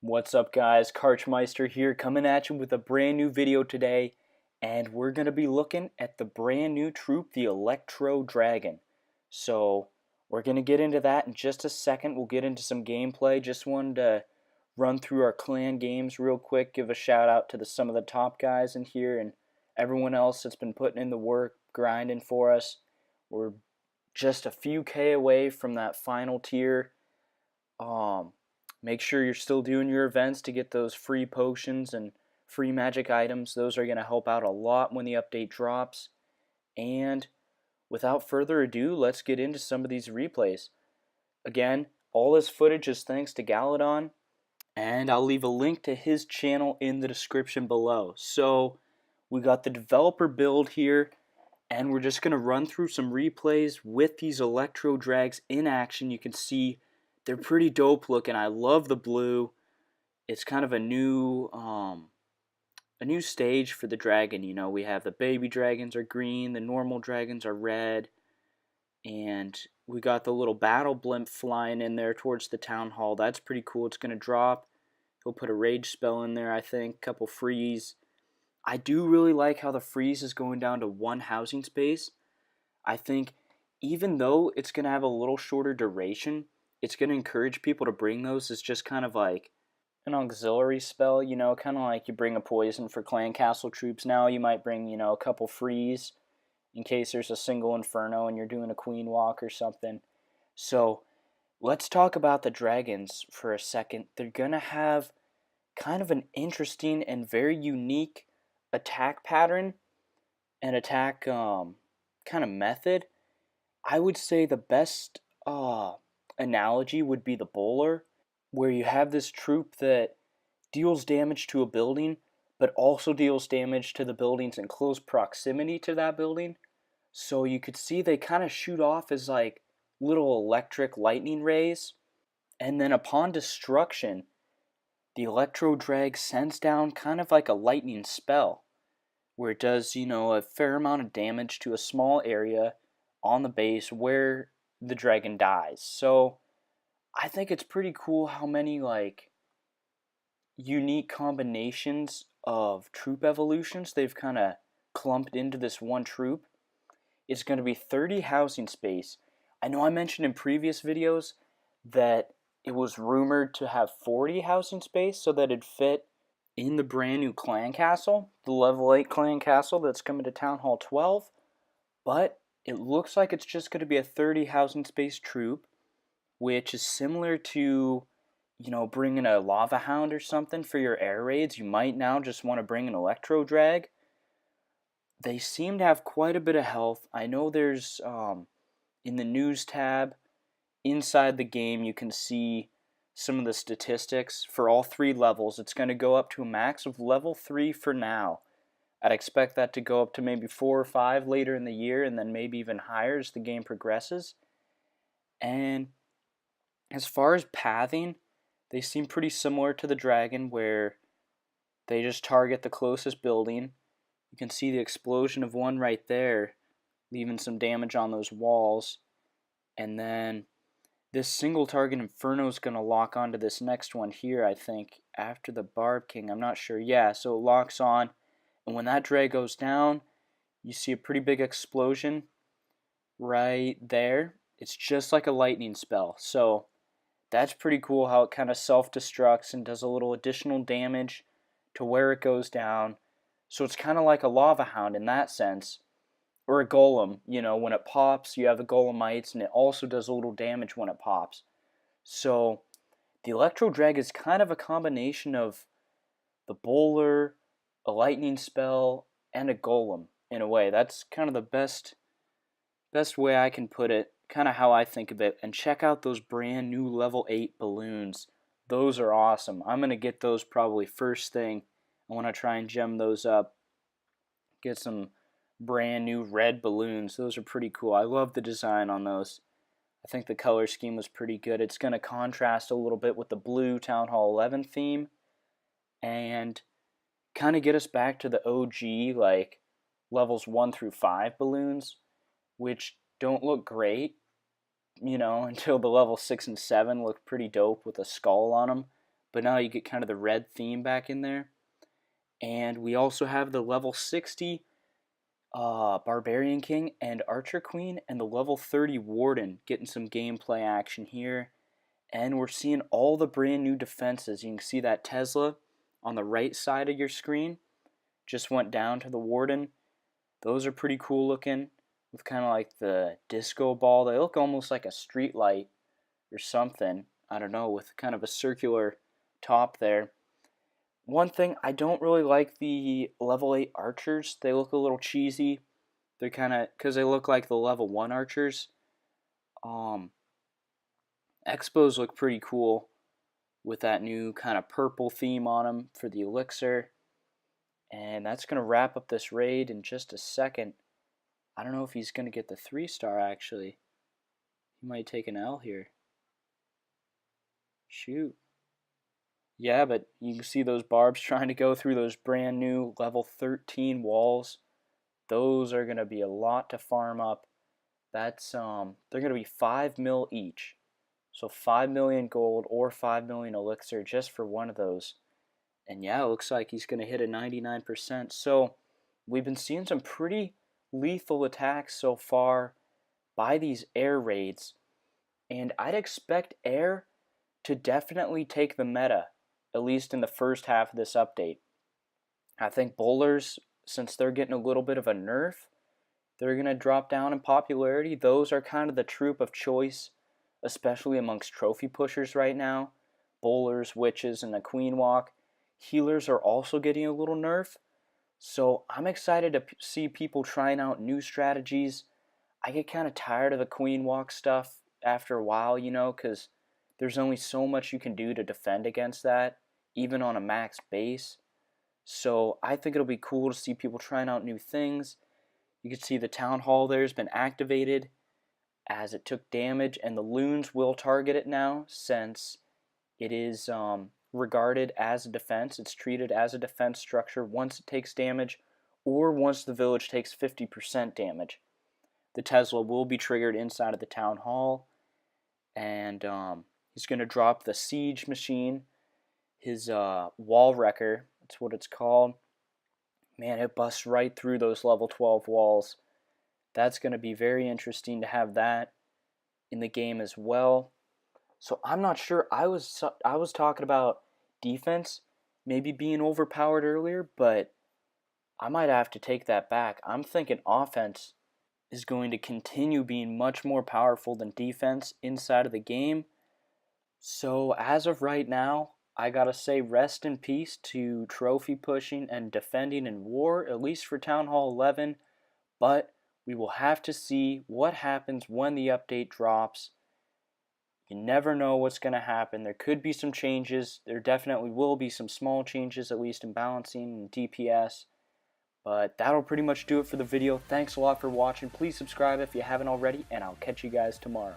What's up, guys? Karchmeister here, coming at you with a brand new video today, and we're going to be looking at the brand new troop, the Electro Dragon. So we're going to get into that in just a second. We'll get into some gameplay. Just wanted to run through our clan games real quick, give a shout out to some of the top guys in here and everyone else that's been putting in the work, grinding for us. We're just a few K away from that final tier. Make sure you're still doing your events to get those free potions and free magic items. Those are going to help out a lot when the update drops. And without further ado, let's get into some of these replays. Again, all this footage is thanks to Galadon, and I'll leave a link to his channel in the description below. So we got the developer build here, and we're just going to run through some replays with these Electro Drags in action. You can see they're pretty dope looking. I love the blue. It's kind of a new stage for the dragon. You know, we have the baby dragons are green, the normal dragons are red, and we got the little battle blimp flying in there towards the town hall. That's pretty cool. It's gonna drop. He'll put a rage spell in there, I think. Couple freeze. I do really like how the freeze is going down to one housing space. I think even though it's gonna have a little shorter duration, it's going to encourage people to bring those as just kind of like an auxiliary spell, you know, kind of like you bring a poison for clan castle troops. Now you might bring, you know, a couple freeze in case there's a single inferno and you're doing a queen walk or something. So let's talk about the dragons for a second. They're going to have kind of an interesting and very unique attack pattern and attack kind of method. I would say the best analogy would be the bowler, where you have this troop that deals damage to a building but also deals damage to the buildings in close proximity to that building. So you could see they kind of shoot off as like little electric lightning rays, and then upon destruction the Electro Drag sends down kind of like a lightning spell where it does, you know, a fair amount of damage to a small area on the base where the dragon dies. So I think it's pretty cool how many like unique combinations of troop evolutions they've kind of clumped into this one troop. It's going to be 30 housing space. I know I mentioned in previous videos that it was rumored to have 40 housing space so that it'd fit in the brand new clan castle, the level 8 clan castle that's coming to Town Hall 12, but it looks like it's just going to be a 30 housing space troop, which is similar to, you know, bringing a lava hound or something for your air raids. You might now just want to bring an Electro Drag. They seem to have quite a bit of health. I know there's, in the news tab, inside the game, you can see some of the statistics for all 3 levels. It's going to go up to a max of level 3 for now. I'd expect that to go up to maybe 4 or 5 later in the year, and then maybe even higher as the game progresses. And as far as pathing, they seem pretty similar to the dragon, where they just target the closest building. You can see the explosion of one right there, leaving some damage on those walls. And then this single target inferno is going to lock onto this next one here, I think, after the Barb King. I'm not sure. Yeah, so it locks on. And when that drag goes down, you see a pretty big explosion right there. It's just like a lightning spell. So that's pretty cool how it kind of self-destructs and does a little additional damage to where it goes down. So it's kind of like a lava hound in that sense. Or a golem. You know, when it pops, you have the golemites, and it also does a little damage when it pops. So the Electro Drag is kind of a combination of the bowler, a lightning spell, and a golem in a way. That's kind of the best way I can put it, kind of how I think of it. And check out those brand new level 8 balloons. Those are awesome. I'm going to get those probably first thing. I want to try and gem those up. Get some brand new red balloons. Those are pretty cool. I love the design on those. I think the color scheme was pretty good. It's going to contrast a little bit with the blue Town Hall 11 theme and kind of get us back to the OG, like levels 1 through 5 balloons, which don't look great, you know, until the level 6 and 7 look pretty dope with a skull on them. but now you get kind of the red theme back in there. And we also have the level 60 Barbarian King and Archer Queen, and the level 30 Warden getting some gameplay action here. And we're seeing all the brand new defenses. You can see that Tesla on the right side of your screen just went down to the Warden. Those are pretty cool looking, with kind of like the disco ball. They look almost like a street light or something. I don't know, with kind of a circular top there. One thing, I don't really like the level 8 archers. They look a little cheesy. They're kind of, because they look like the level 1 archers. Expos look pretty cool with that new kind of purple theme on them for the elixir. And that's going to wrap up this raid in just a second. I don't know if he's going to get the 3-star actually. He might take an L here. Shoot. Yeah, but you can see those barbs trying to go through those brand new level 13 walls. Those are going to be a lot to farm up. That's they're going to be 5 mil each. So 5 million gold or 5 million elixir just for one of those. And yeah, it looks like he's going to hit a 99%. So we've been seeing some pretty lethal attacks so far by these air raids. And I'd expect air to definitely take the meta, at least in the first half of this update. I think bowlers, since they're getting a little bit of a nerf, they're going to drop down in popularity. Those are kind of the troop of choice, especially amongst trophy pushers right now. Bowlers, witches, and the queen walk. Healers are also getting a little nerf. So I'm excited to see people trying out new strategies. I get kind of tired of the queen walk stuff after a while, you know, because there's only so much you can do to defend against that, even on a max base. So I think it'll be cool to see people trying out new things. You can see the town hall there has been activated as it took damage, and the loons will target it now since it is regarded as a defense. It's treated as a defense structure once it takes damage or once the village takes 50% damage. The Tesla will be triggered inside of the town hall, and he's going to drop the siege machine, his wall wrecker, that's what it's called. Man, it busts right through those level 12 walls. That's going to be very interesting to have that in the game as well. So I'm not sure. I was talking about defense maybe being overpowered earlier, but I might have to take that back. I'm thinking offense is going to continue being much more powerful than defense inside of the game. So as of right now, I gotta say rest in peace to trophy pushing and defending in war, at least for Town Hall 11, but we will have to see what happens when the update drops. You never know what's going to happen. There could be some changes. There definitely will be some small changes, at least in balancing and DPS. But that'll pretty much do it for the video. Thanks a lot for watching. Please subscribe if you haven't already, and I'll catch you guys tomorrow.